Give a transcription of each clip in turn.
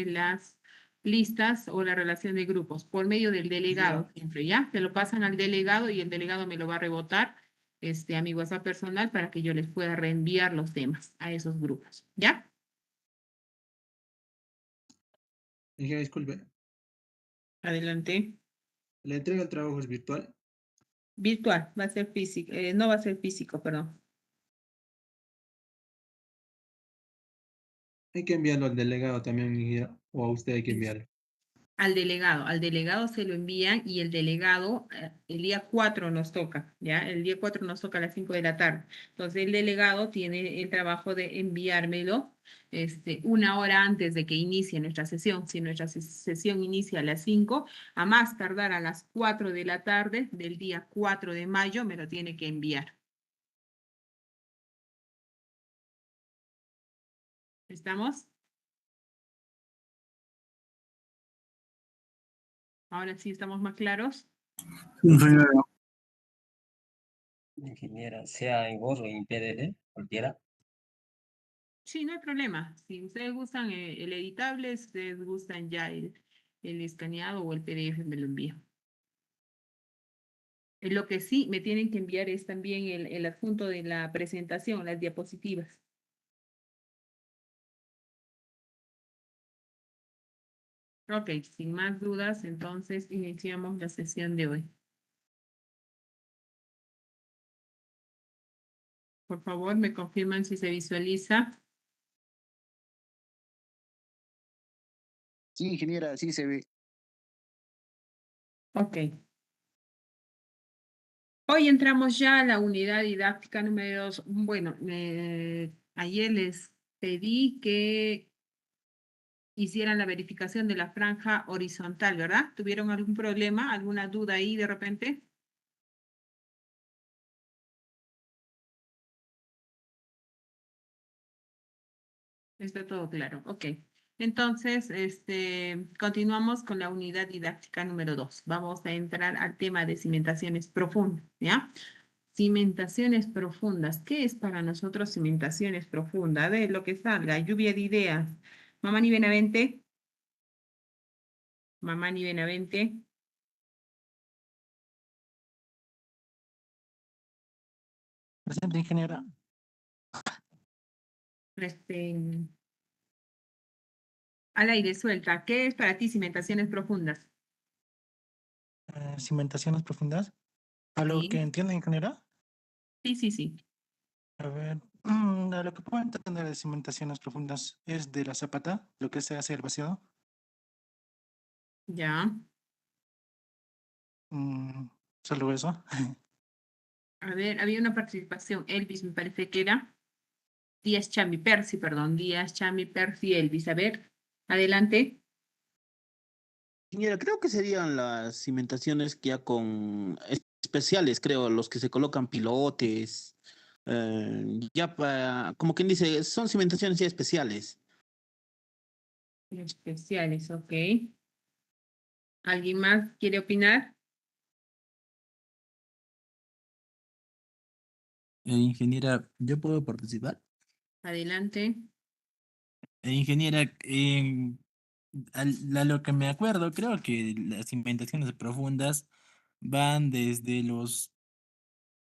de las listas o la relación de grupos por medio del delegado Ya. siempre, ¿ya? Te lo pasan al delegado y el delegado me lo va a rebotar a mi WhatsApp personal para que yo les pueda reenviar los temas a esos grupos, ¿ya? Ingeniera, disculpe. Adelante. ¿La entrega del trabajo es virtual? Virtual, va a ser físico, no va a ser físico, perdón. Hay que enviarlo al delegado también, ingeniera, o a usted hay que enviarlo. Al delegado se lo envían y el delegado el día 4 nos toca, ¿ya? El día 4 nos toca a las 5 de la tarde. Entonces el delegado tiene el trabajo de enviármelo una hora antes de que inicie nuestra sesión. Si nuestra sesión inicia a las 5, a más tardar a las 4 de la tarde del día 4 de mayo me lo tiene que enviar. ¿Estamos? Ahora sí estamos más claros. Ingeniero, Ingeniera, sea en Word o en PDF, cualquiera. Sí, no hay problema. Si ustedes gustan el editable, si ustedes gustan ya el escaneado o el PDF, me lo envían. Lo que sí me tienen que enviar es también el adjunto de la presentación, las diapositivas. Ok, sin más dudas, entonces iniciamos la sesión de hoy. Por favor, me confirman si se visualiza. sí, ingeniera, sí se ve. Ok. Hoy entramos ya a la unidad didáctica número 2. Bueno, ayer les pedí que hicieran la verificación de la franja horizontal, ¿verdad? ¿Tuvieron algún problema, alguna duda ahí de repente? Está todo claro, ok. Entonces, continuamos con la unidad didáctica número 2. Vamos a entrar al tema de cimentaciones profundas, ¿ya? Cimentaciones profundas. ¿Qué es para nosotros cimentaciones profundas? A ver, lo que salga, lluvia de ideas. Mamá ni Benavente. Mamá ni Benavente. Presente, ingeniera. Este, Al aire, suelta. ¿Qué es para ti cimentaciones profundas? Cimentaciones profundas. A lo que Sí, entiendo, ingeniera. sí, sí, sí. A ver, a lo que puedo entender de cimentaciones profundas es de la zapata, lo que se hace el vaciado. Ya. Mm, Solo eso. A ver, había una participación. Elvis me parece que era. Díaz Chami Percy, perdón. Díaz Chami Percy Elvis. A ver, adelante. Ingeniera, creo que serían las cimentaciones que ya con especiales, creo, los que se colocan pilotes, ya para, como quien dice, son cimentaciones ya especiales. Especiales, ok. ¿Alguien más quiere opinar? Ingeniera, ¿yo puedo participar? Adelante. Ingeniera, a lo que me acuerdo, creo que las inventaciones profundas van desde los,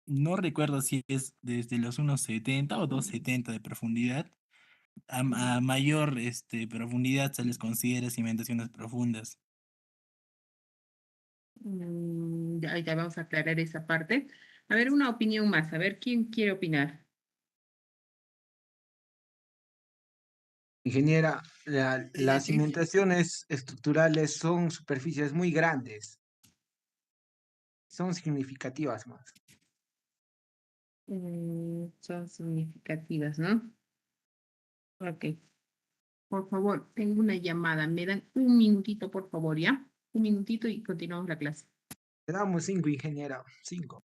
no recuerdo si es desde los 1,70 o 2,70 de profundidad. A mayor profundidad se les considera cimentaciones profundas. Ya vamos a aclarar esa parte. A ver, una opinión más. A ver, ¿quién quiere opinar? Ingeniera, las Adelante. cimentaciones estructurales son superficies muy grandes, son significativas más. Son significativas, ¿no? Ok. Por favor, tengo una llamada. Me dan un minutito, por favor, ¿ya? Un minutito y continuamos la clase. Le damos 5, ingeniera, 5.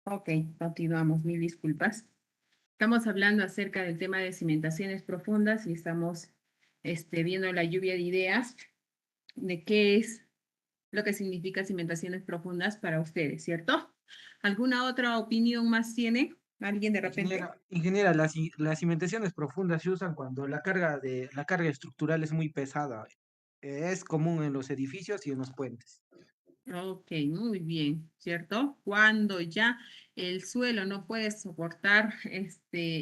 Ok, continuamos, mil disculpas. Estamos hablando acerca del tema de cimentaciones profundas y estamos viendo la lluvia de ideas de qué es lo que significa cimentaciones profundas para ustedes, ¿cierto? ¿Alguna otra opinión más tiene? ¿Alguien de repente? Ingeniera, las cimentaciones profundas se usan cuando la carga estructural es muy pesada. Es común en los edificios y en los puentes. Ok, muy bien, ¿cierto? Cuando ya el suelo no puede soportar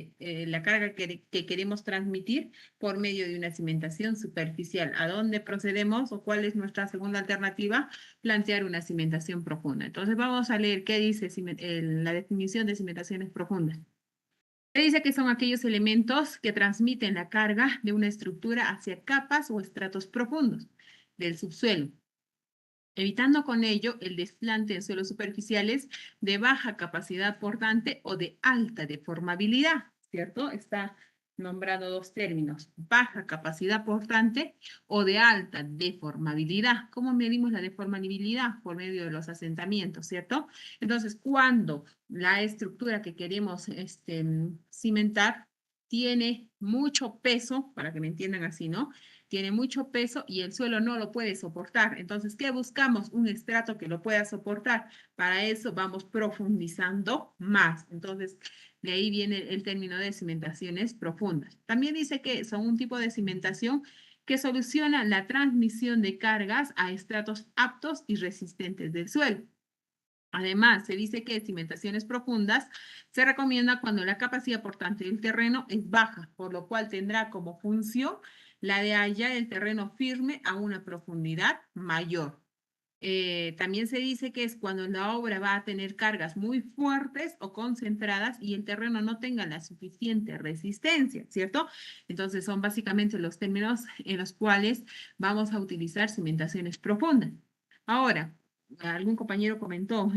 la carga que queremos transmitir por medio de una cimentación superficial. ¿A dónde procedemos o cuál es nuestra segunda alternativa? Plantear una cimentación profunda. Entonces vamos a leer qué dice la definición de cimentaciones profundas. Dice que son aquellos elementos que transmiten la carga de una estructura hacia capas o estratos profundos del subsuelo, evitando con ello el desplante en suelos superficiales de baja capacidad portante o de alta deformabilidad, ¿cierto? Está nombrando dos términos, baja capacidad portante o de alta deformabilidad. ¿Cómo medimos la deformabilidad? Por medio de los asentamientos, ¿cierto? Entonces, cuando la estructura que queremos cimentar tiene mucho peso, para que me entiendan así, ¿no? Tiene mucho peso y el suelo no lo puede soportar. Entonces, ¿qué buscamos? Un estrato que lo pueda soportar. Para eso vamos profundizando más. Entonces, de ahí viene el término de cimentaciones profundas. También dice que son un tipo de cimentación que soluciona la transmisión de cargas a estratos aptos y resistentes del suelo. Además, se dice que cimentaciones profundas se recomienda cuando la capacidad portante del terreno es baja, por lo cual tendrá como función la de hallar el terreno firme a una profundidad mayor. También se dice que es cuando la obra va a tener cargas muy fuertes o concentradas y el terreno no tenga la suficiente resistencia, ¿cierto? Entonces son básicamente los términos en los cuales vamos a utilizar cimentaciones profundas. Ahora, algún compañero comentó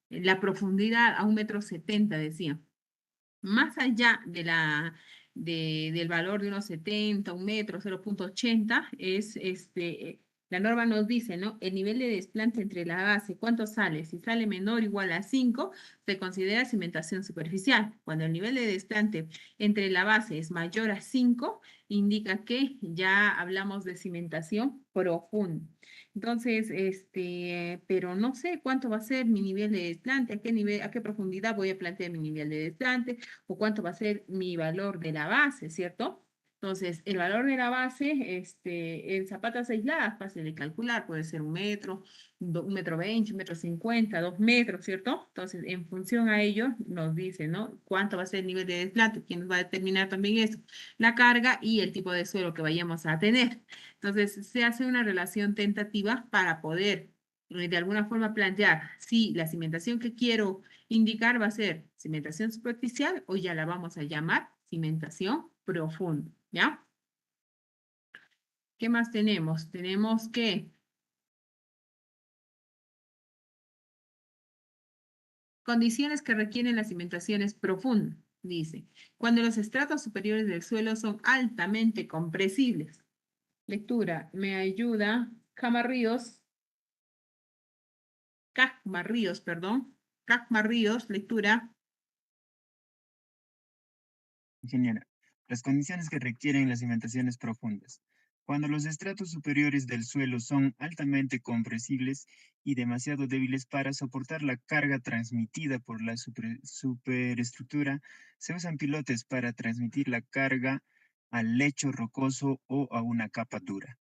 la profundidad a 1,70 m, decía. Más allá del valor de unos 70, 1 m, 0,80, la norma nos dice, ¿no? El nivel de desplante entre la base, ¿cuánto sale? Si sale menor o igual a 5, se considera cimentación superficial. Cuando el nivel de desplante entre la base es mayor a 5, indica que ya hablamos de cimentación profunda. Entonces, pero no sé cuánto va a ser mi nivel de desplante, a qué profundidad voy a plantear mi nivel de desplante, o cuánto va a ser mi valor de la base, ¿cierto? Entonces, el valor de la base, en zapatas aisladas, fácil de calcular, puede ser 1 m, 1,20 m, 1,50 m, 2 m, ¿cierto? Entonces, en función a ello, nos dice, ¿no? Cuánto va a ser el nivel de desplante, quién nos va a determinar también eso, la carga y el tipo de suelo que vayamos a tener. Entonces, se hace una relación tentativa para poder de alguna forma plantear si la cimentación que quiero indicar va a ser cimentación superficial o ya la vamos a llamar cimentación profunda, ¿ya? ¿Qué más tenemos? Tenemos que condiciones que requieren las cimentaciones profundas, dice, cuando los estratos superiores del suelo son altamente compresibles. Lectura, me ayuda Cacmarríos, lectura. Ingeniera, las condiciones que requieren las cimentaciones profundas. Cuando los estratos superiores del suelo son altamente compresibles y demasiado débiles para soportar la carga transmitida por la superestructura, se usan pilotes para transmitir la carga al lecho rocoso o a una capa dura.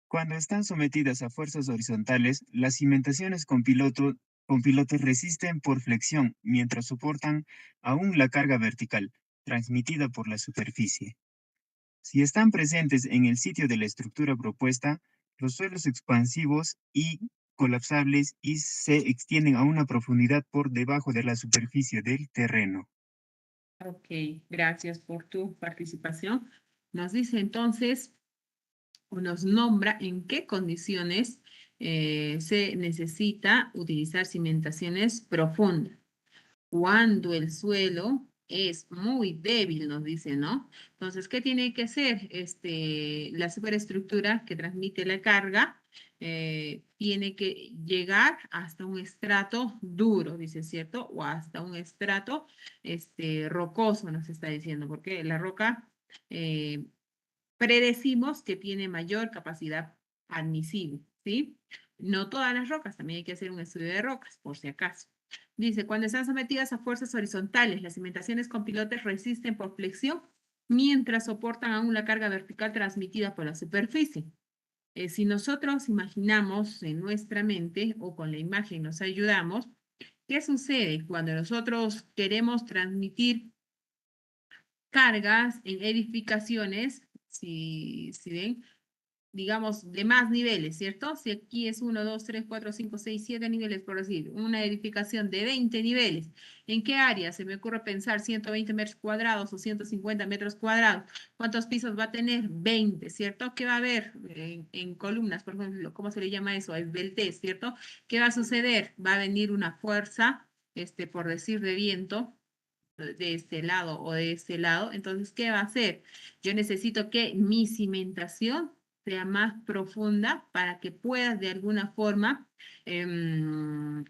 Cuando están sometidas a fuerzas horizontales, las cimentaciones con pilotes resisten por flexión mientras soportan aún la carga vertical, transmitida por la superficie. Si están presentes en el sitio de la estructura propuesta, los suelos expansivos y colapsables y se extienden a una profundidad por debajo de la superficie del terreno. Ok, gracias por tu participación. Nos dice entonces, o nos nombra en qué condiciones se necesita utilizar cimentaciones profundas. Cuando el suelo es muy débil, nos dice, ¿no? Entonces, ¿qué tiene que hacer? La superestructura que transmite la carga tiene que llegar hasta un estrato duro, dice, ¿cierto? O hasta un estrato rocoso, nos está diciendo, porque la roca predecimos que tiene mayor capacidad admisible, ¿sí? No todas las rocas, también hay que hacer un estudio de rocas, por si acaso. Dice, cuando están sometidas a fuerzas horizontales, las cimentaciones con pilotes resisten por flexión, mientras soportan aún la carga vertical transmitida por la superficie. Si nosotros imaginamos en nuestra mente o con la imagen nos ayudamos, ¿qué sucede cuando nosotros queremos transmitir cargas en edificaciones? Si ven, digamos, de más niveles, ¿cierto? Si aquí es 1, 2, 3, 4, 5, 6, 7 niveles, por decir, una edificación de 20 niveles, ¿en qué área? Se me ocurre pensar 120 metros cuadrados o 150 metros cuadrados. ¿Cuántos pisos va a tener? 20, ¿cierto? ¿Qué va a haber en columnas, por ejemplo? ¿Cómo se le llama eso? Esbeltez, ¿cierto? ¿Qué va a suceder? Va a venir una fuerza, por decir, de viento, de este lado o de este lado. Entonces, ¿qué va a hacer? Yo necesito que mi cimentación sea más profunda para que puedas de alguna forma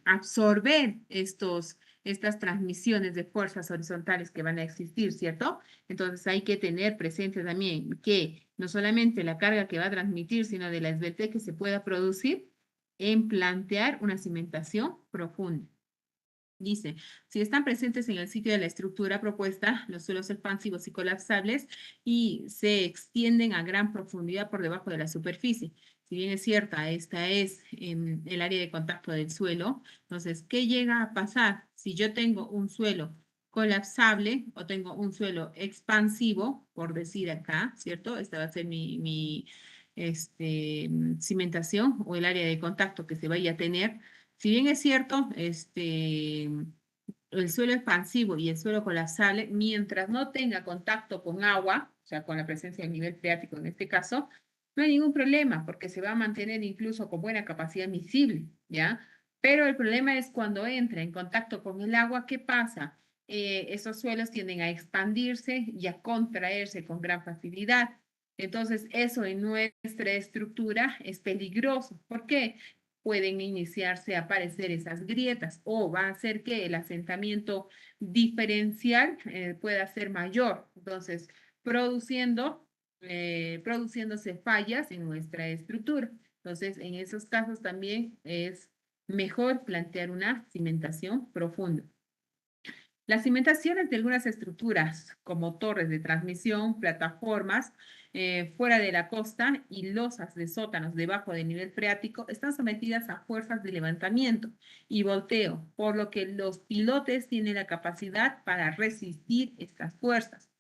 absorber estas transmisiones de fuerzas horizontales que van a existir, ¿cierto? Entonces hay que tener presente también que no solamente la carga que va a transmitir, sino de la esbeltez que se pueda producir en plantear una cimentación profunda. Dice, si están presentes en el sitio de la estructura propuesta, los suelos expansivos y colapsables y se extienden a gran profundidad por debajo de la superficie. Si bien es cierta, esta es en el área de contacto del suelo, entonces, ¿qué llega a pasar si yo tengo un suelo colapsable o tengo un suelo expansivo, por decir acá, ¿cierto? Esta va a ser mi cimentación o el área de contacto que se vaya a tener. Si bien es cierto, el suelo expansivo y el suelo colapsable, mientras no tenga contacto con agua, o sea, con la presencia del nivel freático en este caso, no hay ningún problema porque se va a mantener incluso con buena capacidad miscible, ¿ya? Pero el problema es cuando entra en contacto con el agua, ¿qué pasa? Esos suelos tienden a expandirse y a contraerse con gran facilidad. Entonces, eso en nuestra estructura es peligroso. ¿Por qué? Pueden iniciarse a aparecer esas grietas o va a hacer que el asentamiento diferencial pueda ser mayor. Entonces, produciéndose fallas en nuestra estructura. Entonces, en esos casos también es mejor plantear una cimentación profunda. Las cimentaciones de algunas estructuras, como torres de transmisión, plataformas fuera de la costa y losas de sótanos debajo del nivel freático, están sometidas a fuerzas de levantamiento y volteo, por lo que los pilotes tienen la capacidad para resistir estas fuerzas.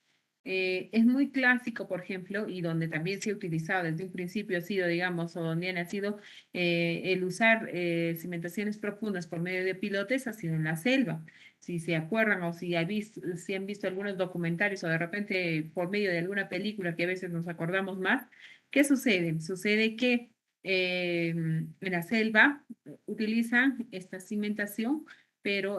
Es muy clásico, por ejemplo, y donde también se ha utilizado desde un principio ha sido, digamos, o donde ha nacido el usar cimentaciones profundas por medio de pilotes ha sido en la selva. Si se acuerdan o si han visto algunos documentarios o de repente por medio de alguna película que a veces nos acordamos más, ¿qué sucede? Sucede que en la selva utilizan esta cimentación pero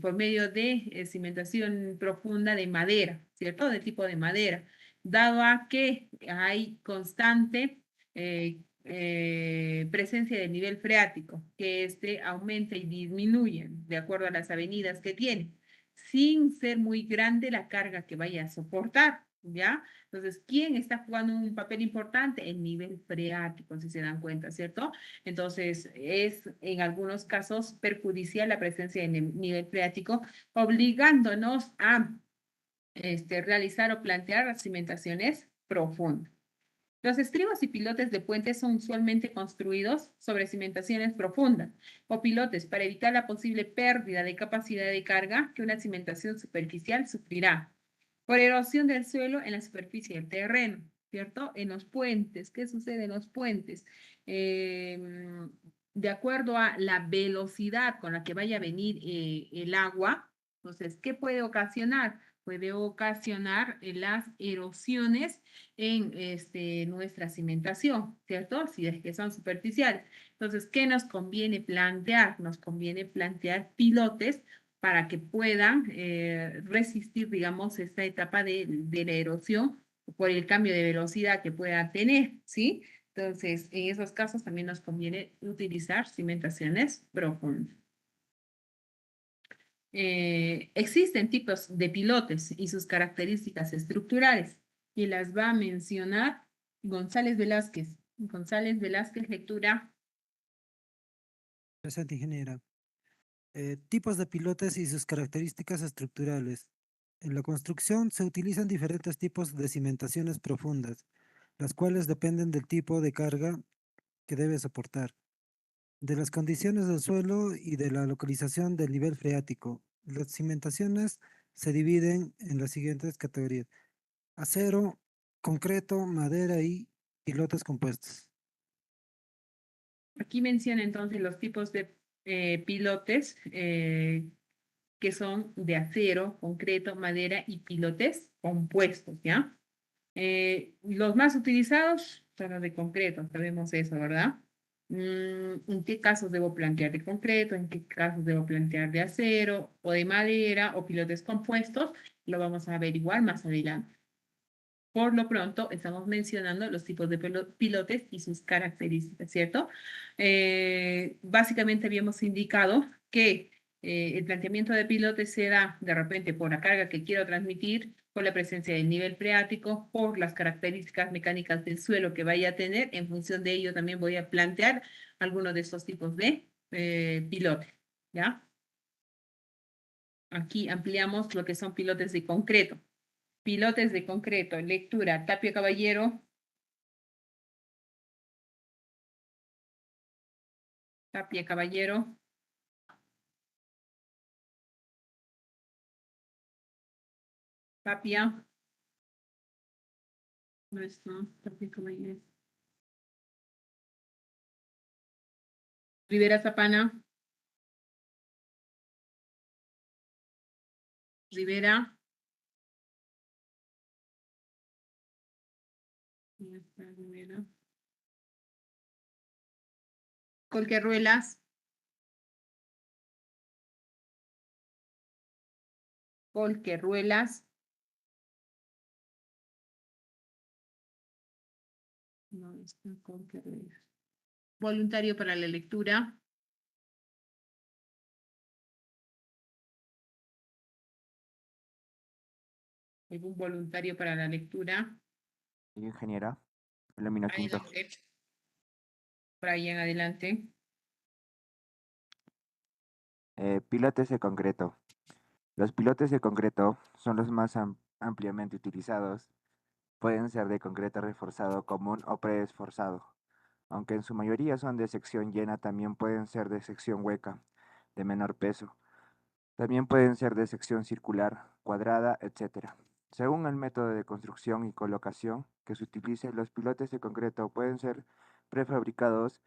por medio de cimentación profunda de madera, ¿cierto? De tipo de madera, dado a que hay constante presencia del nivel freático, que aumenta y disminuye de acuerdo a las avenidas que tiene, sin ser muy grande la carga que vaya a soportar, ¿ya? Entonces, ¿quién está jugando un papel importante? El nivel freático, si se dan cuenta, ¿cierto? Entonces, es en algunos casos perjudicial la presencia de nivel freático, obligándonos a realizar o plantear cimentaciones profundas. Los estribos y pilotes de puentes son usualmente construidos sobre cimentaciones profundas o pilotes para evitar la posible pérdida de capacidad de carga que una cimentación superficial sufrirá por erosión del suelo en la superficie del terreno, ¿cierto? En los puentes, ¿qué sucede en los puentes? De acuerdo a la velocidad con la que vaya a venir el agua, entonces, ¿qué puede ocasionar? Puede ocasionar las erosiones en nuestra cimentación, ¿cierto? Si es que son superficiales. Entonces, ¿qué nos conviene plantear? Nos conviene plantear pilotes para que puedan resistir, digamos, esta etapa de la erosión por el cambio de velocidad que pueda tener, ¿sí? Entonces, en esos casos también nos conviene utilizar cimentaciones profundas. Existen tipos de pilotes y sus características estructurales y las va a mencionar González Velázquez. González Velázquez, lectura. Presente, ingeniera. Tipos de pilotes y sus características estructurales. En la construcción se utilizan diferentes tipos de cimentaciones profundas, las cuales dependen del tipo de carga que debe soportar, de las condiciones del suelo y de la localización del nivel freático. Las cimentaciones se dividen en las siguientes categorías: acero, concreto, madera y pilotes compuestos. Aquí menciona entonces los tipos de pilotes que son de acero, concreto, madera y pilotes compuestos, ¿ya? Los más utilizados son los de concreto, sabemos eso, ¿verdad? ¿En qué casos debo plantear de concreto? ¿En qué casos debo plantear de acero o de madera o pilotes compuestos? Lo vamos a averiguar más adelante. Por lo pronto, estamos mencionando los tipos de pilotes y sus características, ¿cierto? Básicamente habíamos indicado que el planteamiento de pilotes se da de repente por la carga que quiero transmitir, por la presencia del nivel freático, por las características mecánicas del suelo que vaya a tener. En función de ello también voy a plantear algunos de estos tipos de pilotes, ¿ya? Aquí ampliamos lo que son pilotes de concreto. Pilotes de concreto, lectura, Tapia Caballero. Tapia Caballero. Tapia. No está, Tapia Caballero. Rivera Zapana. Rivera. ¿Dónde está Rivera? Colquerruelas. Colquerruelas. No está Colquerruelas. Voluntario para la lectura. ¿Algún voluntario para la lectura? Ingeniera, Lamina Quinto. Adelante. Brian, adelante. Pilotes de concreto. Los pilotes de concreto son los más ampliamente utilizados. Pueden ser de concreto reforzado común o preesforzado. Aunque en su mayoría son de sección llena, también pueden ser de sección hueca, de menor peso. También pueden ser de sección circular, cuadrada, etc. Según el método de construcción y colocación que se utilice, los pilotes de concreto pueden ser prefabricados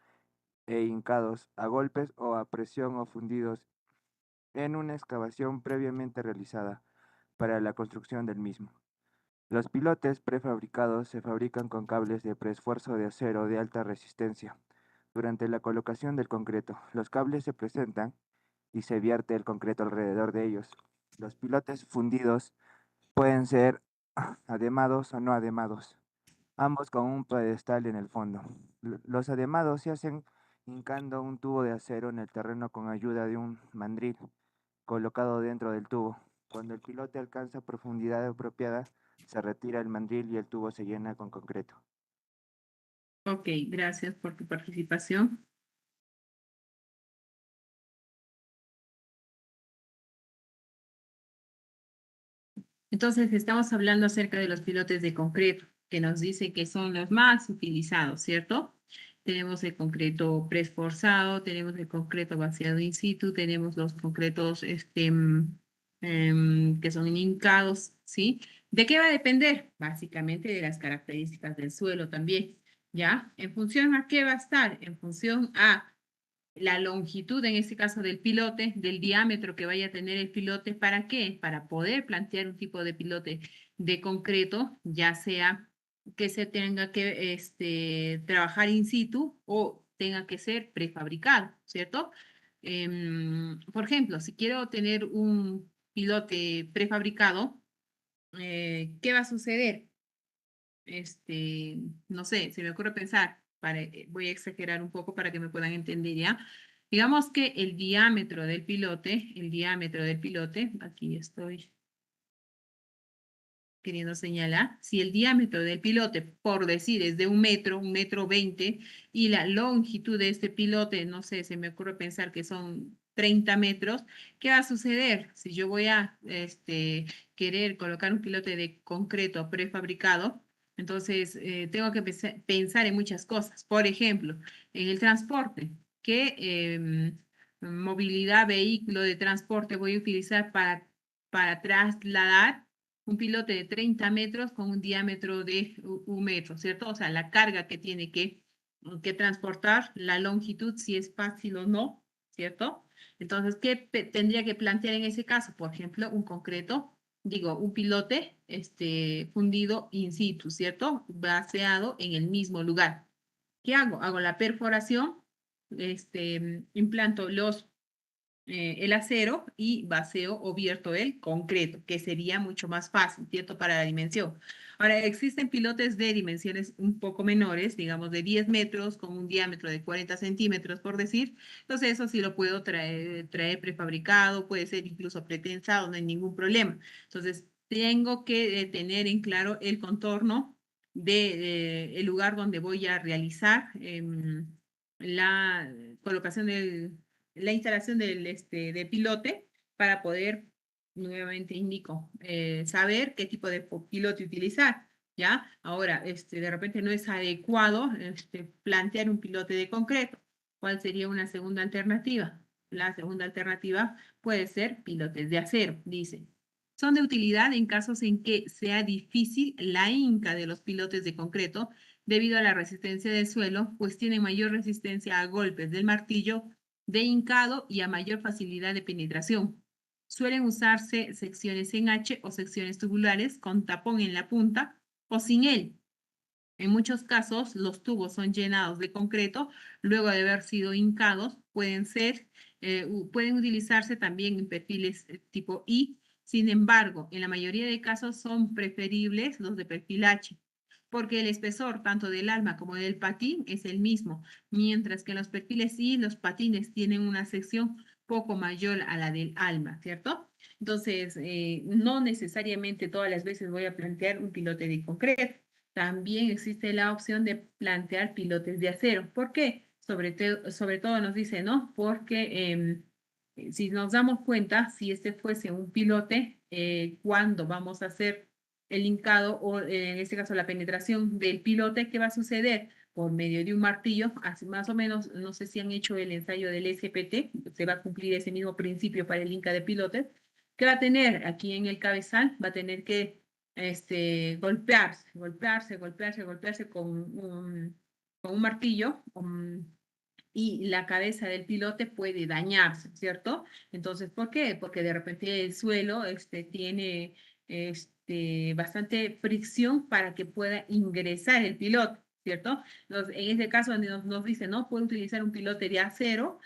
e hincados a golpes o a presión o fundidos en una excavación previamente realizada para la construcción del mismo. Los pilotes prefabricados se fabrican con cables de preesfuerzo de acero de alta resistencia. Durante la colocación del concreto, los cables se presentan y se vierte el concreto alrededor de ellos. Los pilotes fundidos pueden ser ademados o no ademados, ambos con un pedestal en el fondo. Los ademados se hacen hincando un tubo de acero en el terreno con ayuda de un mandril colocado dentro del tubo. Cuando el pilote alcanza profundidad apropiada, se retira el mandril y el tubo se llena con concreto. Ok, gracias por tu participación. Entonces, estamos hablando acerca de los pilotes de concreto, que nos dice que son los más utilizados, ¿cierto? Tenemos el concreto preesforzado, tenemos el concreto vaciado in situ, tenemos los concretos que son hincados, ¿sí? ¿De qué va a depender? Básicamente de las características del suelo también, ¿ya? ¿En función a qué va a estar? En función a la longitud, en este caso del pilote, del diámetro que vaya a tener el pilote. ¿Para qué? Para poder plantear un tipo de pilote de concreto, ya sea que se tenga que trabajar in situ o tenga que ser prefabricado, ¿cierto? Por ejemplo, si quiero tener un pilote prefabricado, ¿qué va a suceder? No sé, se me ocurre pensar, voy a exagerar un poco para que me puedan entender ya. Digamos que el diámetro del pilote, aquí estoy queriendo señalar, si el diámetro del pilote, por decir, es de 1 metro, 1,20 m, y la longitud de este pilote, no sé, se me ocurre pensar que son 30 metros, ¿qué va a suceder? Si yo voy a querer colocar un pilote de concreto prefabricado, entonces tengo que pensar en muchas cosas. Por ejemplo, en el transporte, ¿qué movilidad, vehículo de transporte voy a utilizar para trasladar un pilote de 30 metros con un diámetro de 1 metro, ¿cierto? O sea, la carga que tiene que transportar, la longitud, si es fácil o no, ¿cierto? Entonces, ¿qué tendría que plantear en ese caso? Por ejemplo, un pilote fundido in situ, ¿cierto? Baseado en el mismo lugar. ¿Qué hago? Hago la perforación, implanto el acero y vacío o vierto el concreto, que sería mucho más fácil, ¿cierto? Para la dimensión. Ahora, existen pilotes de dimensiones un poco menores, digamos de 10 metros, con un diámetro de 40 centímetros, por decir. Entonces, eso sí lo puedo traer prefabricado, puede ser incluso pretensado, no hay ningún problema. Entonces, tengo que tener en claro el contorno de el lugar donde voy a realizar la colocación la instalación del pilote para poder, nuevamente indico, saber qué tipo de pilote utilizar, ¿ya? Ahora, de repente no es adecuado plantear un pilote de concreto. ¿Cuál sería una segunda alternativa? La segunda alternativa puede ser pilotes de acero, dice. Son de utilidad en casos en que sea difícil la hinca de los pilotes de concreto debido a la resistencia del suelo, pues tienen mayor resistencia a golpes del martillo de hincado y a mayor facilidad de penetración. Suelen usarse secciones en H o secciones tubulares con tapón en la punta o sin él. En muchos casos, los tubos son llenados de concreto luego de haber sido hincados. Pueden utilizarse también en perfiles tipo I. Sin embargo, en la mayoría de casos son preferibles los de perfil H, porque el espesor tanto del alma como del patín es el mismo, mientras que en los perfiles I los patines tienen una sección poco mayor a la del alma, ¿cierto? Entonces, no necesariamente todas las veces voy a plantear un pilote de concreto. También existe la opción de plantear pilotes de acero. ¿Por qué? Sobre todo nos dice, ¿no? Porque si nos damos cuenta, si este fuese un pilote, cuando vamos a hacer el hincado o en este caso la penetración del pilote, ¿qué va a suceder? Por medio de un martillo, así más o menos, no sé si han hecho el ensayo del SPT, se va a cumplir ese mismo principio para el hinca de pilotes. ¿Qué va a tener aquí en el cabezal? Va a tener que golpearse con un martillo, y la cabeza del pilote puede dañarse, ¿cierto? Entonces, ¿por qué? Porque de repente el suelo tiene bastante fricción para que pueda ingresar el pilote, ¿cierto? Entonces, en este caso nos dice, ¿no? Puede utilizar un pilote de acero,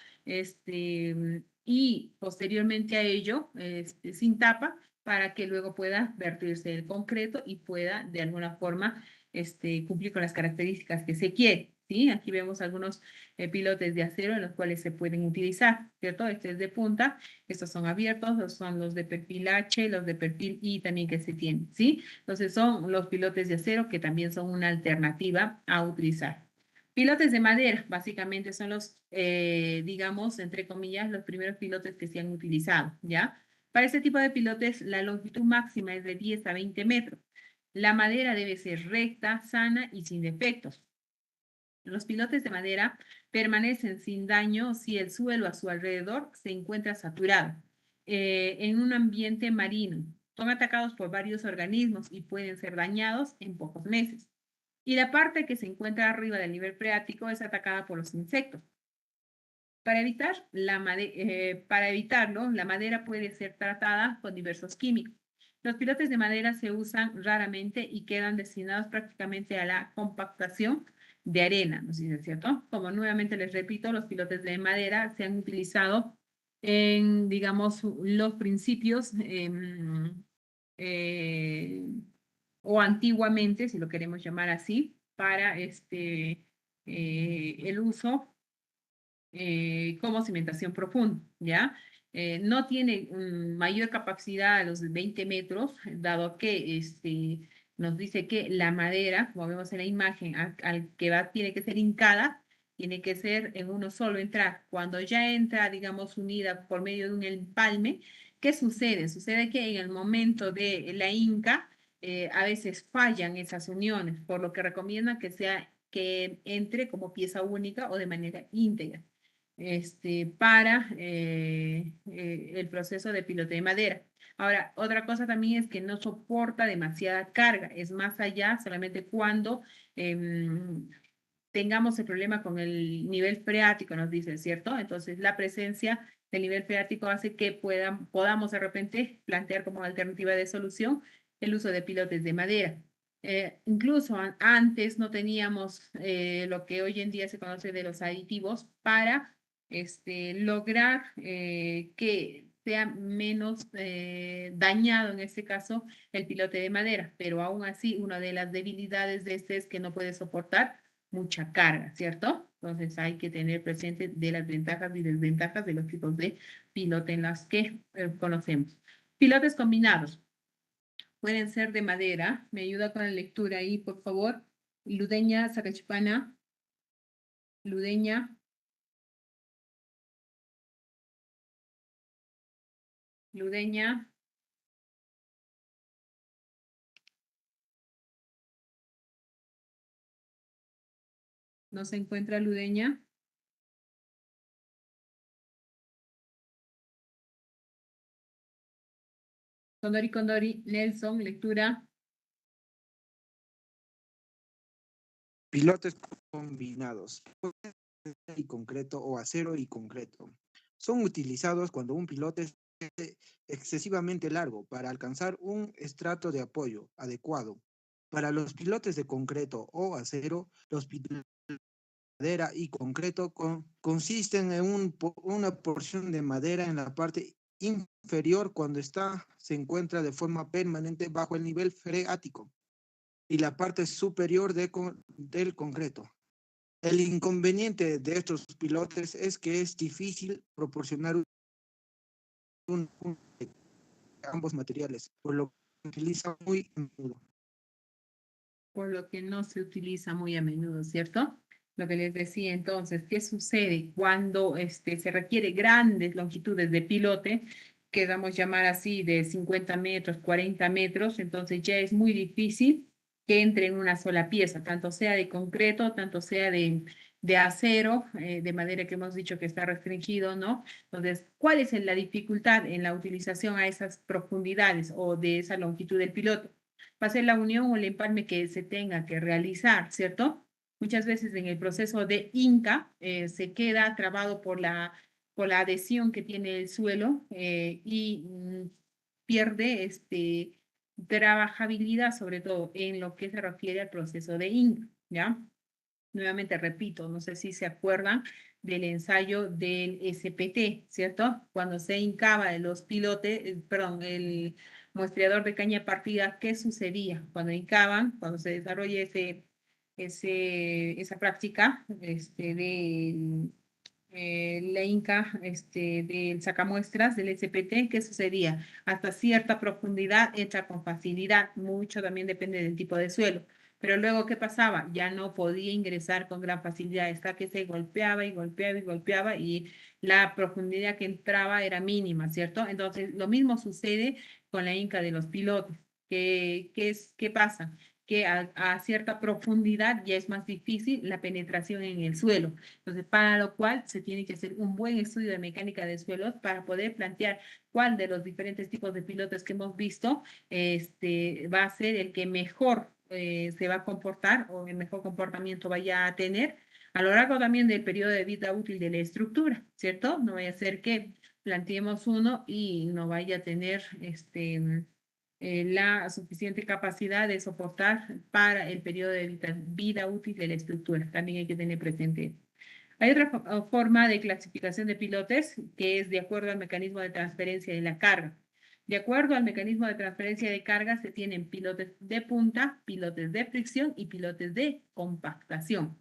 y posteriormente a ello, sin tapa, para que luego pueda vertirse el concreto y pueda de alguna forma cumplir con las características que se quiere, ¿sí? Aquí vemos algunos pilotes de acero en los cuales se pueden utilizar, ¿cierto? Este es de punta, estos son abiertos, son los de perfil H, los de perfil I también que se tienen, ¿sí? Entonces son los pilotes de acero que también son una alternativa a utilizar. Pilotes de madera, básicamente son los, digamos, entre comillas, los primeros pilotes que se han utilizado, ¿ya? Para este tipo de pilotes, la longitud máxima es de 10 a 20 metros. La madera debe ser recta, sana y sin defectos. Los pilotes de madera permanecen sin daño si el suelo a su alrededor se encuentra saturado en un ambiente marino. Son atacados por varios organismos y pueden ser dañados en pocos meses. Y la parte que se encuentra arriba del nivel freático es atacada por los insectos. Para evitarlo, la madera puede ser tratada con diversos químicos. Los pilotes de madera se usan raramente y quedan destinados prácticamente a la compactación de arena, ¿no es cierto? Como nuevamente les repito, los pilotes de madera se han utilizado en, digamos, los principios o antiguamente, si lo queremos llamar así, para el uso como cimentación profunda, ¿ya? No tiene mayor capacidad a los 20 metros, dado que nos dice que la madera, como vemos en la imagen, al que va tiene que ser hincada, tiene que ser en uno solo entrar. Cuando ya entra, digamos, unida por medio de un empalme, ¿qué sucede? Sucede que en el momento de la hinca, a veces fallan esas uniones, por lo que recomiendan que entre como pieza única o de manera íntegra para el proceso de pilote de madera. Ahora, otra cosa también es que no soporta demasiada carga, es más allá solamente cuando tengamos el problema con el nivel freático, nos dice, ¿cierto? Entonces, la presencia del nivel freático hace que podamos de repente plantear como alternativa de solución el uso de pilotes de madera. Incluso antes no teníamos lo que hoy en día se conoce de los aditivos para lograr que sea menos dañado en este caso el pilote de madera, pero aún así una de las debilidades de este es que no puede soportar mucha carga, ¿cierto? Entonces hay que tener presente de las ventajas y desventajas de los tipos de pilote en las que conocemos. Pilotes combinados pueden ser de madera. Me ayuda con la lectura ahí, por favor. Ludeña, Sacachipana. Ludeña. Ludeña. ¿No se encuentra Ludeña? Condori, Condori, Nelson, lectura. Pilotes combinados. Y concreto o acero y concreto. Son utilizados cuando un pilote es excesivamente largo para alcanzar un estrato de apoyo adecuado. Para los pilotes de concreto o acero, los pilotes de madera y concreto consisten en una porción de madera en la parte inferior cuando se encuentra de forma permanente bajo el nivel freático y la parte superior del concreto. El inconveniente de estos pilotes es que es difícil proporcionar ambos materiales, por lo que se utiliza muy a menudo. Por lo que no se utiliza muy a menudo, ¿cierto? Lo que les decía entonces, ¿qué sucede cuando se requiere grandes longitudes de pilote, que vamos a llamar así de 50 metros, 40 metros? Entonces ya es muy difícil que entre en una sola pieza, tanto sea de concreto, tanto sea de acero, de madera que hemos dicho que está restringido, ¿no? Entonces, ¿cuál es la dificultad en la utilización a esas profundidades o de esa longitud del piloto? Va a ser la unión o el empalme que se tenga que realizar, ¿cierto? Muchas veces en el proceso de hinca se queda trabado por la adhesión que tiene el suelo y pierde trabajabilidad, sobre todo en lo que se refiere al proceso de hinca, ¿ya? Nuevamente repito, no sé si se acuerdan del ensayo del SPT, ¿cierto? Cuando se hincaba los pilotes, perdón, el muestreador de caña partida, ¿qué sucedía? Cuando hincaban, cuando se desarrolla esa práctica de la hinca del sacamuestras del SPT, ¿qué sucedía? Hasta cierta profundidad entra con facilidad, mucho también depende del tipo de suelo. Pero luego, ¿qué pasaba? Ya no podía ingresar con gran facilidad, está que se golpeaba y golpeaba y golpeaba y la profundidad que entraba era mínima, ¿cierto? Entonces, lo mismo sucede con la hinca de los pilotos. ¿Qué pasa? Que a cierta profundidad ya es más difícil la penetración en el suelo. Entonces, para lo cual se tiene que hacer un buen estudio de mecánica de suelos para poder plantear cuál de los diferentes tipos de pilotos que hemos visto va a ser el que mejor se va a comportar o el mejor comportamiento vaya a tener a lo largo también del periodo de vida útil de la estructura, ¿cierto? No vaya a ser que planteemos uno y no vaya a tener la suficiente capacidad de soportar para el periodo de vida útil de la estructura. También hay que tener presente. Hay otra forma de clasificación de pilotes que es de acuerdo al mecanismo de transferencia de la carga. De acuerdo al mecanismo de transferencia de carga se tienen pilotes de punta, pilotes de fricción y pilotes de compactación.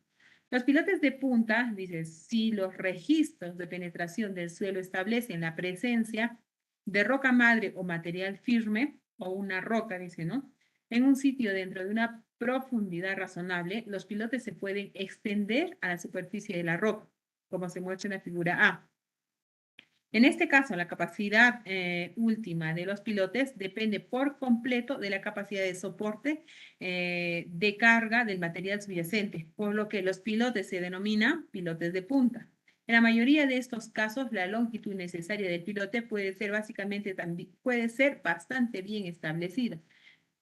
Los pilotes de punta, dice, si los registros de penetración del suelo establecen la presencia de roca madre o material firme, o una roca, dice, ¿no? En un sitio dentro de una profundidad razonable, los pilotes se pueden extender a la superficie de la roca, como se muestra en la figura A. En este caso, la capacidad última de los pilotes depende por completo de la capacidad de soporte de carga del material subyacente, por lo que los pilotes se denominan pilotes de punta. En la mayoría de estos casos, la longitud necesaria del pilote puede ser bastante bien establecida.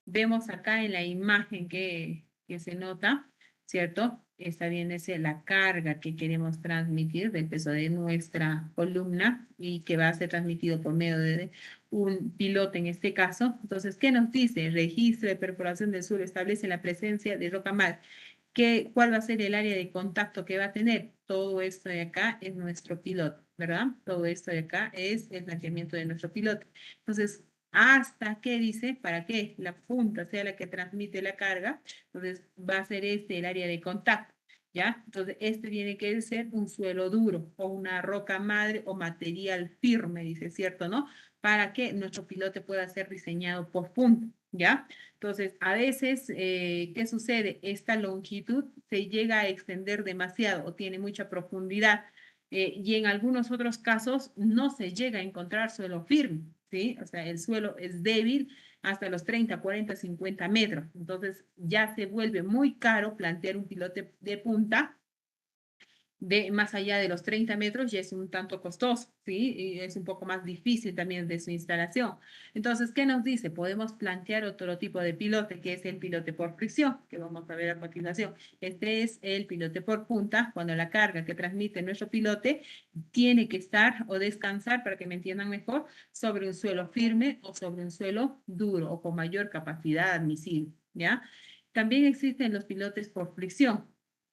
Vemos acá en la imagen que se nota, ¿cierto? Está bien, es la carga que queremos transmitir del peso de nuestra columna y que va a ser transmitido por medio de un pilote en este caso. Entonces, ¿qué nos dice? El registro de perforación del suelo establece la presencia de roca madre. ¿Cuál va a ser el área de contacto que va a tener? Todo esto de acá es nuestro piloto, ¿verdad? Todo esto de acá es el planteamiento de nuestro piloto. Entonces, hasta que dice, para que la punta sea la que transmite la carga, entonces va a ser el área de contacto, ¿ya? Entonces, tiene que ser un suelo duro o una roca madre o material firme, dice, ¿cierto, no? Para que nuestro pilote pueda ser diseñado por punta, ¿ya? Entonces, a veces, ¿qué sucede? Esta longitud se llega a extender demasiado o tiene mucha profundidad y en algunos otros casos no se llega a encontrar suelo firme, ¿sí? O sea, el suelo es débil hasta los 30, 40, 50 metros. Entonces, ya se vuelve muy caro plantear un pilote de punta de más allá de los 30 metros ya es un tanto costoso, ¿sí? Y es un poco más difícil también de su instalación. Entonces, ¿qué nos dice? Podemos plantear otro tipo de pilote, que es el pilote por fricción, que vamos a ver a continuación. Este es el pilote por punta, cuando la carga que transmite nuestro pilote tiene que estar o descansar, para que me entiendan mejor, sobre un suelo firme o sobre un suelo duro o con mayor capacidad admisible, ¿ya? También existen los pilotes por fricción,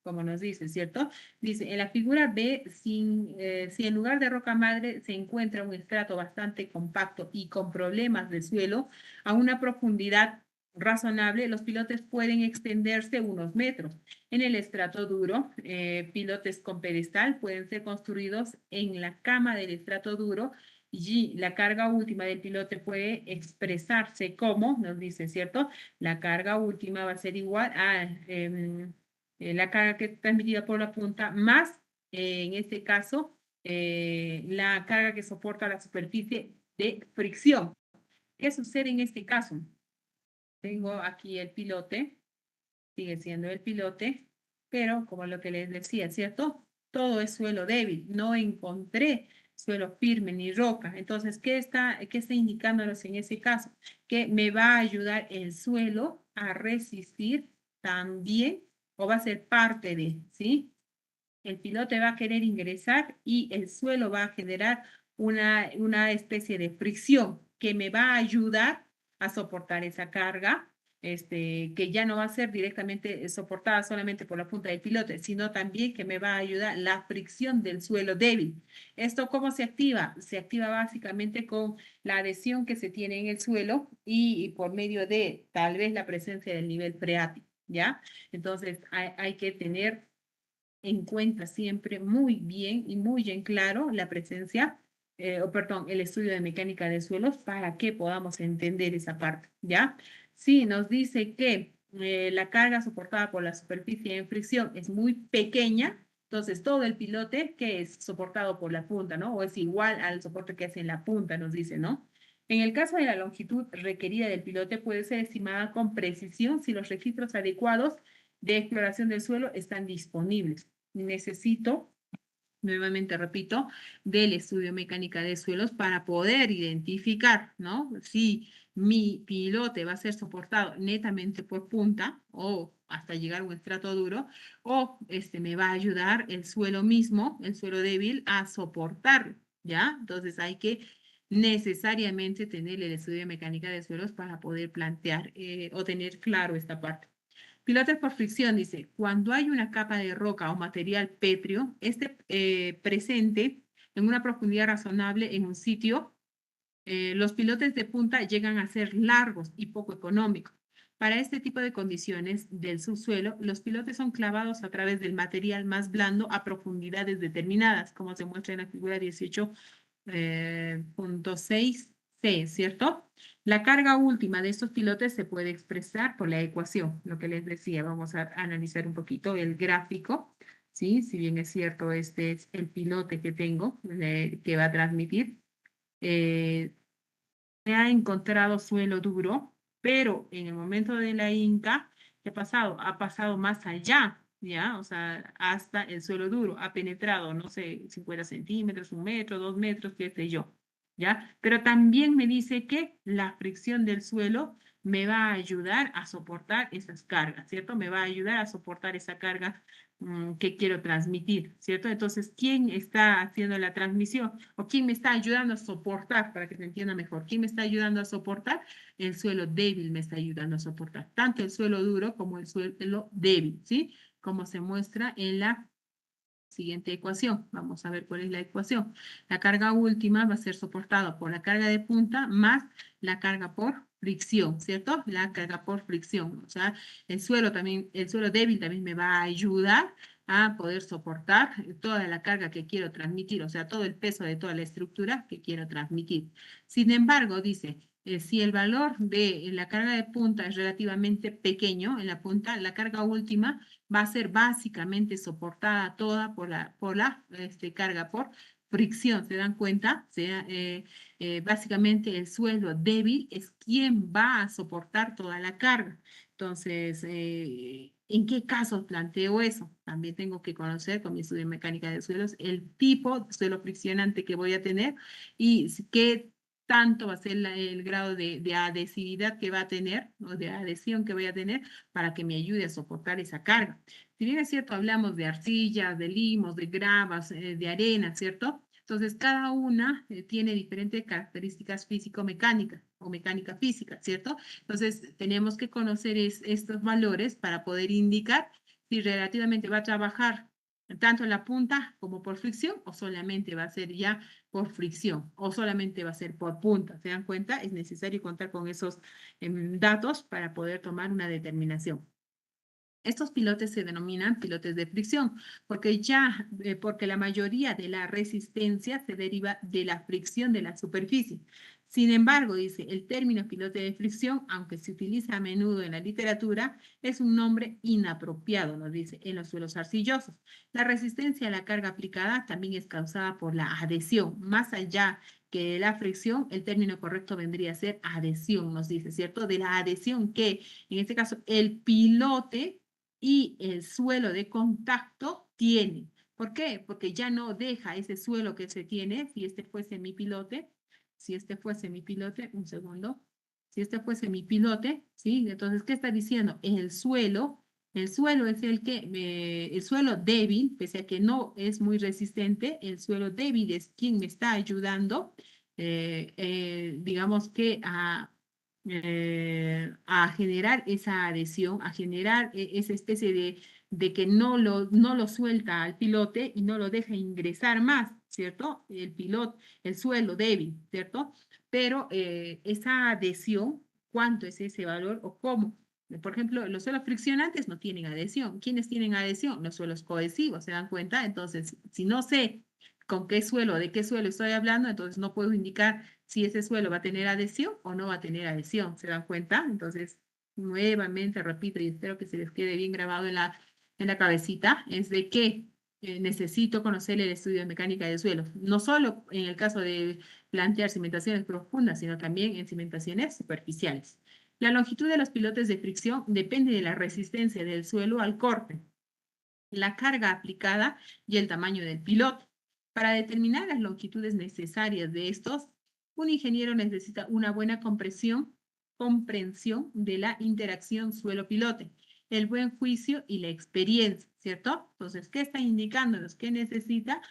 como nos dice, ¿cierto? Dice, en la figura B, si en lugar de roca madre se encuentra un estrato bastante compacto y con problemas de suelo, a una profundidad razonable, los pilotes pueden extenderse unos metros. En el estrato duro, pilotes con pedestal pueden ser construidos en la cama del estrato duro y la carga última del pilote puede expresarse como, nos dice, ¿cierto? La carga última va a ser igual a la carga que es transmitida por la punta, más, en este caso, la carga que soporta la superficie de fricción. ¿Qué sucede en este caso? Tengo aquí el pilote, sigue siendo el pilote, pero como lo que les decía, ¿cierto? Todo es suelo débil, no encontré suelo firme ni roca. Entonces, ¿qué está indicándonos en ese caso? Que me va a ayudar el suelo a resistir también, o va a ser parte de, ¿sí? El pilote va a querer ingresar y el suelo va a generar una especie de fricción que me va a ayudar a soportar esa carga, que ya no va a ser directamente soportada solamente por la punta del pilote, sino también que me va a ayudar la fricción del suelo débil. ¿Esto cómo se activa? Se activa básicamente con la adhesión que se tiene en el suelo y por medio de tal vez la presencia del nivel freático, ¿ya? Entonces hay que tener en cuenta siempre muy bien y muy en claro la presencia, el estudio de mecánica de suelos para que podamos entender esa parte, ¿ya? Sí, nos dice que la carga soportada por la superficie en fricción es muy pequeña, entonces todo el pilote que es soportado por la punta, ¿no? O es igual al soporte que hace en la punta, nos dice, ¿no? En el caso de la longitud requerida del pilote puede ser estimada con precisión si los registros adecuados de exploración del suelo están disponibles. Necesito, nuevamente repito, del estudio mecánica de suelos para poder identificar, ¿no? Si mi pilote va a ser soportado netamente por punta o hasta llegar a un estrato duro, o me va a ayudar el suelo mismo, el suelo débil, a soportarlo, ¿ya? Entonces hay que necesariamente tener el estudio de mecánica de suelos para poder plantear o tener claro esta parte. Pilotes por fricción, dice, cuando hay una capa de roca o material pétreo, presente en una profundidad razonable en un sitio, los pilotes de punta llegan a ser largos y poco económicos. Para este tipo de condiciones del subsuelo, los pilotes son clavados a través del material más blando a profundidades determinadas, como se muestra en la figura 18.6c, ¿cierto? La carga última de estos pilotes se puede expresar por la ecuación, lo que les decía. Vamos a analizar un poquito el gráfico, ¿sí? Si bien es cierto, este es el pilote que tengo, que va a transmitir. Se ha encontrado suelo duro, pero en el momento de la Inca, ¿qué ha pasado? Ha pasado más allá, ¿ya? O sea, hasta el suelo duro, ha penetrado, no sé, 50 centímetros, 1 metro, 2 metros, qué sé yo, ¿ya? Pero también me dice que la fricción del suelo me va a ayudar a soportar esas cargas, ¿cierto? Me va a ayudar a soportar esa carga que quiero transmitir, ¿cierto? Entonces, ¿quién está haciendo la transmisión? ¿O quién me está ayudando a soportar, para que se entienda mejor? ¿Quién me está ayudando a soportar? El suelo débil me está ayudando a soportar, tanto el suelo duro como el suelo débil, ¿sí? Como se muestra en la siguiente ecuación. Vamos a ver cuál es la ecuación. La carga última va a ser soportada por la carga de punta más la carga por fricción, ¿cierto? La carga por fricción. O sea, el suelo débil también me va a ayudar a poder soportar toda la carga que quiero transmitir, o sea, todo el peso de toda la estructura que quiero transmitir. Sin embargo, dice, si el valor de la carga de punta es relativamente pequeño, en la punta, la carga última va a ser básicamente soportada toda por la carga por fricción. ¿Se dan cuenta? Básicamente el suelo débil es quien va a soportar toda la carga. Entonces, ¿en qué casos planteo eso? También tengo que conocer con mi estudio de mecánica de suelos el tipo de suelo friccionante que voy a tener y qué tanto va a ser el grado de adhesividad que va a tener o de adhesión que voy a tener para que me ayude a soportar esa carga. Si bien es cierto, hablamos de arcillas, de limos, de gravas, de arena, ¿cierto? Entonces, cada una tiene diferentes características físico-mecánicas o mecánica-física, ¿cierto? Entonces, tenemos que conocer estos valores para poder indicar si relativamente va a trabajar tanto en la punta como por fricción o solamente va a ser ya por fricción o solamente va a ser por punta. ¿Se dan cuenta? Es necesario contar con esos datos para poder tomar una determinación. Estos pilotes se denominan pilotes de fricción porque la mayoría de la resistencia se deriva de la fricción de la superficie. Sin embargo, dice, el término pilote de fricción, aunque se utiliza a menudo en la literatura, es un nombre inapropiado, nos dice, en los suelos arcillosos. La resistencia a la carga aplicada también es causada por la adhesión. Más allá que la fricción, el término correcto vendría a ser adhesión, nos dice, ¿cierto? De la adhesión que, en este caso, el pilote y el suelo de contacto tiene. ¿Por qué? Porque ya no deja ese suelo que se tiene, si este fuese mi pilote, un segundo, si este fuese mi pilote, ¿sí? Entonces, ¿qué está diciendo? El suelo es el suelo débil, pese a que no es muy resistente, el suelo débil es quien me está ayudando, digamos que a generar esa adhesión, a generar esa especie de que no lo suelta al pilote y no lo deja ingresar más, ¿cierto? El suelo débil, ¿cierto? Pero esa adhesión, ¿cuánto es ese valor o cómo? Por ejemplo, los suelos friccionantes no tienen adhesión. ¿Quiénes tienen adhesión? Los suelos cohesivos, ¿se dan cuenta? Entonces, si no sé de qué suelo estoy hablando, entonces no puedo indicar si ese suelo va a tener adhesión o no va a tener adhesión. ¿Se dan cuenta? Entonces, nuevamente repito y espero que se les quede bien grabado en la cabecita, es de que necesito conocer el estudio de mecánica de suelos, no solo en el caso de plantear cimentaciones profundas, sino también en cimentaciones superficiales. La longitud de los pilotes de fricción depende de la resistencia del suelo al corte, la carga aplicada y el tamaño del pilote. Para determinar las longitudes necesarias de estos, un ingeniero necesita una buena comprensión de la interacción suelo-pilote, el buen juicio y la experiencia, ¿cierto? Entonces, ¿qué está indicándonos? ¿Qué necesita?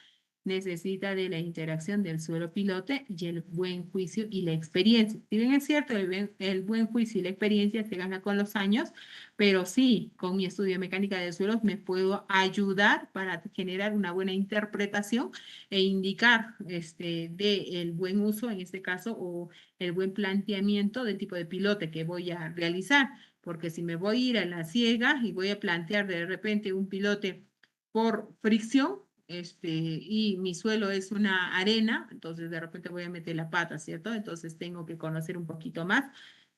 necesita de la interacción del suelo pilote y el buen juicio y la experiencia. Si bien es cierto, el buen juicio y la experiencia se gana con los años, pero sí, con mi estudio de mecánica de suelos me puedo ayudar para generar una buena interpretación e indicar de el buen uso, en este caso, o el buen planteamiento del tipo de pilote que voy a realizar. Porque si me voy a ir a la ciega y voy a plantear de repente un pilote por fricción, y mi suelo es una arena, entonces de repente voy a meter la pata, ¿cierto? Entonces tengo que conocer un poquito más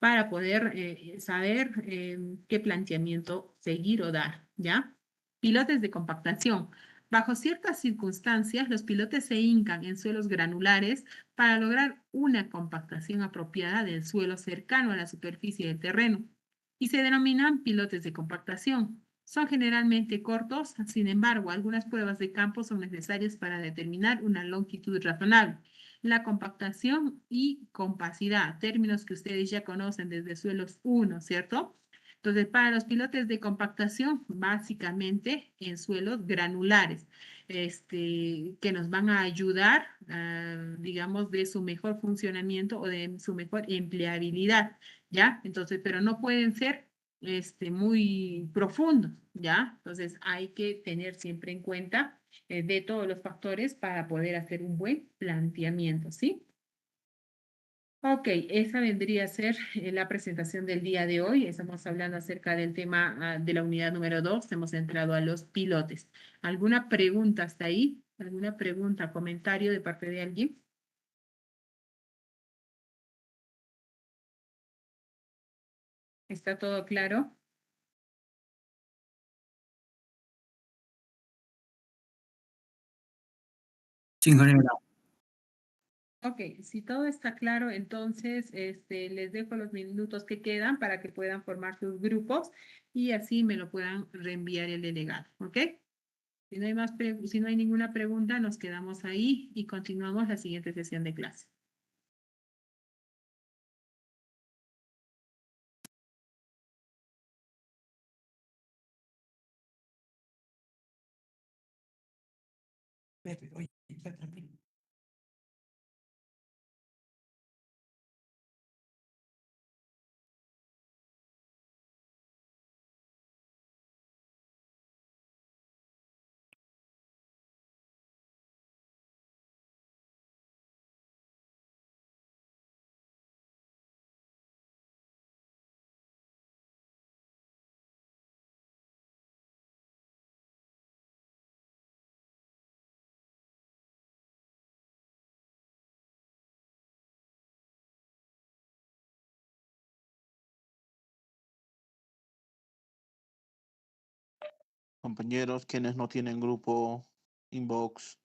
para poder saber qué planteamiento seguir o dar, ¿ya? Pilotes de compactación. Bajo ciertas circunstancias, los pilotes se hincan en suelos granulares para lograr una compactación apropiada del suelo cercano a la superficie del terreno y se denominan pilotes de compactación. Son generalmente cortos, sin embargo, algunas pruebas de campo son necesarias para determinar una longitud razonable. La compactación y compacidad, términos que ustedes ya conocen desde suelos 1, ¿cierto? Entonces, para los pilotes de compactación, básicamente en suelos granulares, que nos van a ayudar, digamos, de su mejor funcionamiento o de su mejor empleabilidad, ¿ya? Entonces, pero no pueden ser muy profundos, ¿ya? Entonces hay que tener siempre en cuenta de todos los factores para poder hacer un buen planteamiento, ¿sí? Ok, esa vendría a ser la presentación del día de hoy. Estamos hablando acerca del tema de la unidad número 2. Hemos entrado a los pilotes. ¿Alguna pregunta hasta ahí? ¿Alguna pregunta, comentario de parte de alguien? ¿Está todo claro? Sí, ingeniera. Ok, si todo está claro, entonces les dejo los minutos que quedan para que puedan formar sus grupos y así me lo puedan reenviar el delegado, ¿ok? Si no hay si no hay ninguna pregunta, nos quedamos ahí y continuamos la siguiente sesión de clase. Pepe, oye, está tranquilo. Compañeros, quienes no tienen grupo, inbox,